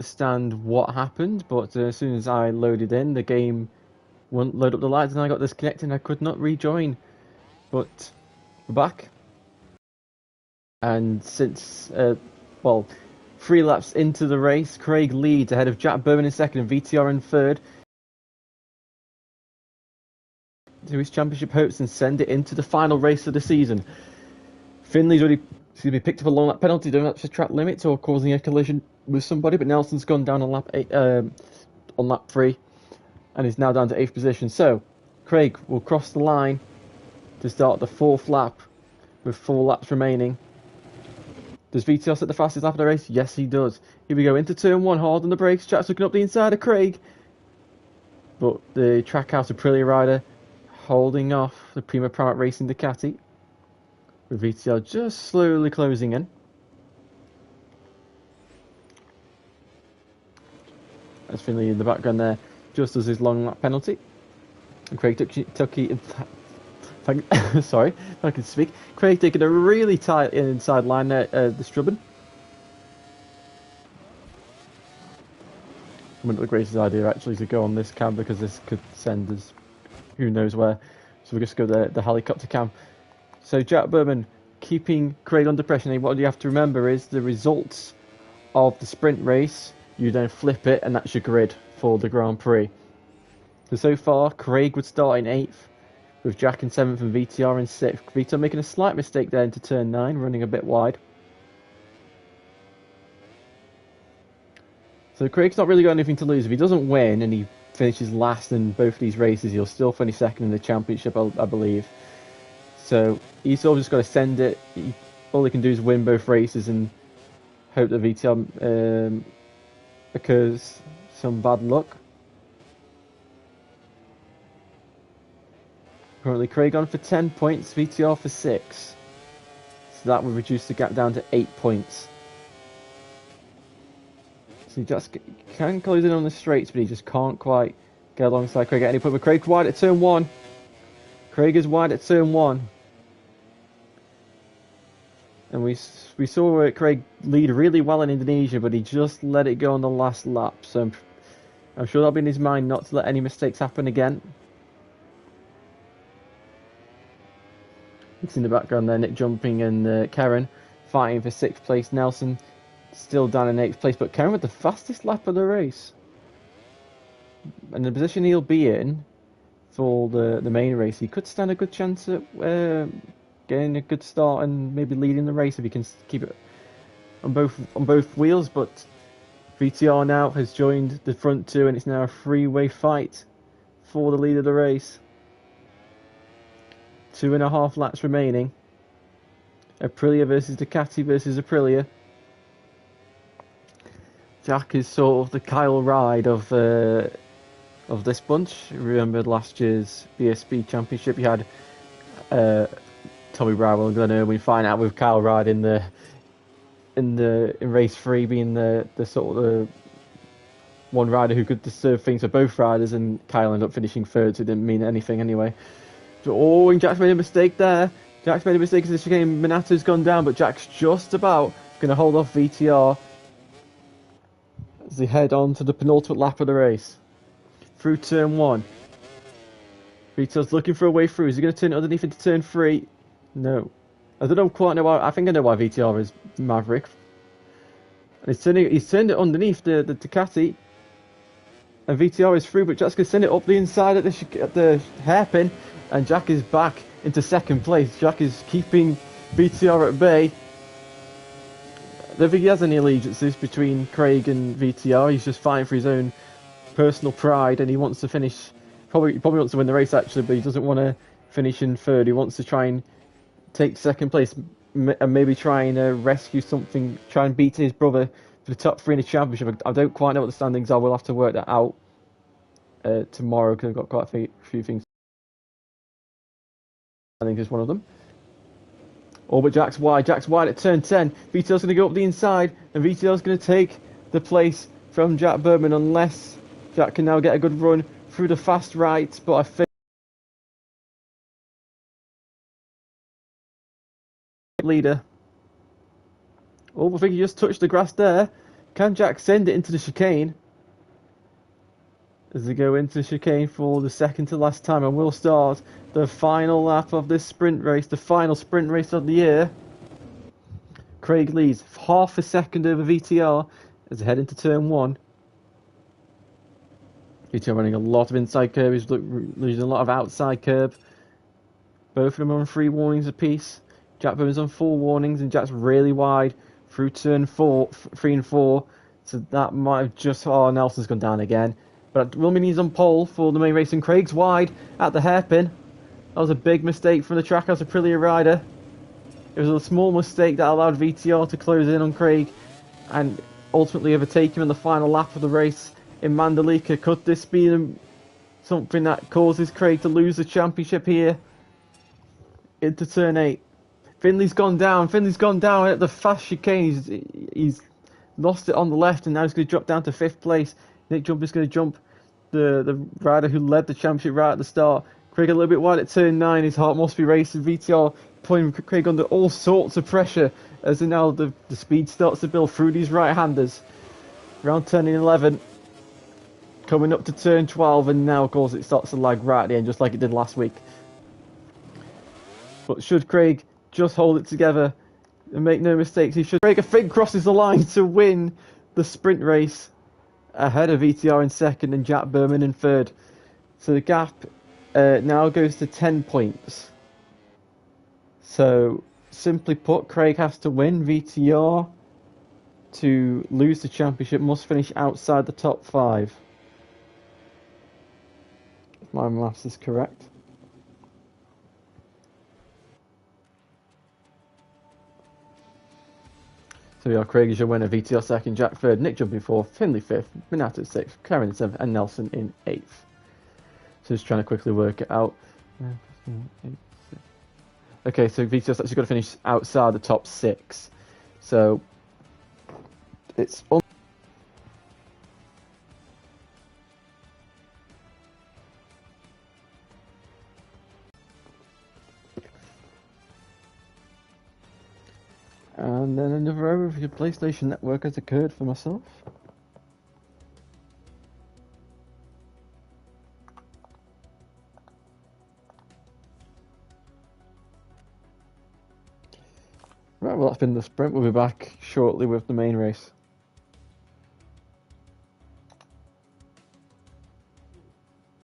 understand what happened, but as soon as I loaded in, the game wouldn't load up the lights and I got disconnected and I could not rejoin. But we're back. And since, well, 3 laps into the race, Craig leads ahead of Jack Berman in second and VTR in third. To his championship hopes and send it into the final race of the season. Finley's already picked up a long lap penalty, doing up to track limits or causing a collision with somebody, but Nelson's gone down on lap 3 and is now down to 8th position. So Craig will cross the line to start the 4th lap with 4 laps remaining. Does VTR set the fastest lap of the race? Yes, he does. Here we go into turn 1, hard on the brakes. Jack's looking up the inside of Craig, but the Trackhouse Aprilia rider holding off the Prima Private Racing Ducati, with VTR just slowly closing in. As Finley in the background there just does his long lap penalty. And Craig took sorry, if I can speak. Craig taking a really tight inside line there, the Strubben. One of the greatest idea actually to go on this cam, because this could send us who knows where. So we'll just go the helicopter cam. So Jack Berman keeping Craig under pressure. And what you have to remember is the results of the sprint race, you then flip it and that's your grid for the Grand Prix. So far Craig would start in 8th, with Jack in 7th and VTR in 6th. VTR making a slight mistake there into turn 9, running a bit wide. So Craig's not really got anything to lose. If he doesn't win and he finishes last in both these races, he'll still finish second in the championship, I believe. So he's sort of just got to send it. All he can do is win both races and hope that VTR occurs some bad luck. Currently Craig on for 10 points, VTR for 6. So that would reduce the gap down to 8 points. So he just can close in on the straights, but he just can't quite get alongside Craig at any point. But Craig wide at turn 1. Craig is wide at turn 1. And we saw Craig lead really well in Indonesia, but he just let it go on the last lap. So I'm sure that'll be in his mind not to let any mistakes happen again. It's in the background there, Nick jumping and Karen fighting for 6th place. Nelson still down in 8th place, but Karen with the fastest lap of the race. And the position he'll be in for the main race, he could stand a good chance at getting a good start and maybe leading the race if he can keep it on both wheels. But VTR now has joined the front 2 and it's now a 3-way fight for the lead of the race. 2.5 laps remaining. Aprilia versus Ducati versus Aprilia. Jack is sort of the Kyle Ride of this bunch. Remember last year's BSB Championship? You had Tommy Bradwell and Glenn Irwin find out with Kyle Ride in race 3, being the sort of the one rider who could disturb things for both riders, and Kyle ended up finishing 3rd, so it didn't mean anything anyway. So, and Jack's made a mistake there. Jack's made a mistake as the chicane. Minato's gone down, but Jack's just about going to hold off VTR as they head on to the penultimate lap of the race. Through turn 1. VTR's looking for a way through. Is he going to turn it underneath into turn 3? No. I don't quite know why. I think I know why VTR is Maverick. And he's turned it underneath the Ducati. And VTR is through, but Jack's going to send it up the inside at the hairpin. And Jack is back into 2nd place. Jack is keeping VTR at bay. I don't think he has any allegiances between Craig and VTR. He's just fighting for his own personal pride, and he wants to finish. Probably wants to win the race actually, but he doesn't want to finish in 3rd. He wants to try and take 2nd place and maybe try and rescue something. Try and beat his brother for the top 3 in the championship. I don't quite know what the standings are. We'll have to work that out tomorrow, because I've got quite a few things. I think it's one of them. Oh, but Jack's wide. Jack's wide at turn 10. VTR's going to go up the inside, and VTR's going to take the place from Jack Berman, unless Jack can now get a good run through the fast right. But I think leader. Oh, I think he just touched the grass there. Can Jack send it into the chicane? As they go into the chicane for the second to last time, and we'll start the final lap of this sprint race, the final sprint race of the year. Craig leads half a second over VTR as they head into turn 1. VTR running a lot of inside curb, he's losing a lot of outside curb. Both of them are on 3 warnings apiece. Jack Bowman's on 4 warnings, and Jack's really wide through turn 3 and 4. So that might have just... Oh, Nelson's gone down again. But Wilmini's on pole for the main race, and Craig's wide at the hairpin. That was a big mistake from the Trackhouse Aprilia rider. It was a small mistake that allowed VTR to close in on Craig and ultimately overtake him in the final lap of the race in Mandalika. Could this be something that causes Craig to lose the championship here into turn 8? Finley's gone down at the fast chicane. He's lost it on the left, and now he's going to drop down to 5th place. Nick Jumper's going to jump the rider who led the championship right at the start. Craig a little bit wide at turn 9. His heart must be racing. VTR putting Craig under all sorts of pressure as now the speed starts to build through these right-handers. Around turn 11, coming up to turn 12, and now of course it starts to lag right at the end, just like it did last week. But should Craig just hold it together and make no mistakes, he should. Craig, I think, crosses the line to win the sprint race ahead of VTR in 2nd and Jack Bowman in 3rd. So the gap now goes to 10 points. So, simply put, Craig has to win. VTR, to lose the championship, must finish outside the top 5. If my maths is correct. So we are Craig is your winner, VTR 2nd, Jack 3rd, Nick jumping 4th, Finley 5th, Minato 6th, Karen in 7th, and Nelson in 8th. So just trying to quickly work it out. Okay, so VTR's actually got to finish outside the top 6. So it's and then another error of your PlayStation Network has occurred for myself. Right, well, that's been the sprint. We'll be back shortly with the main race.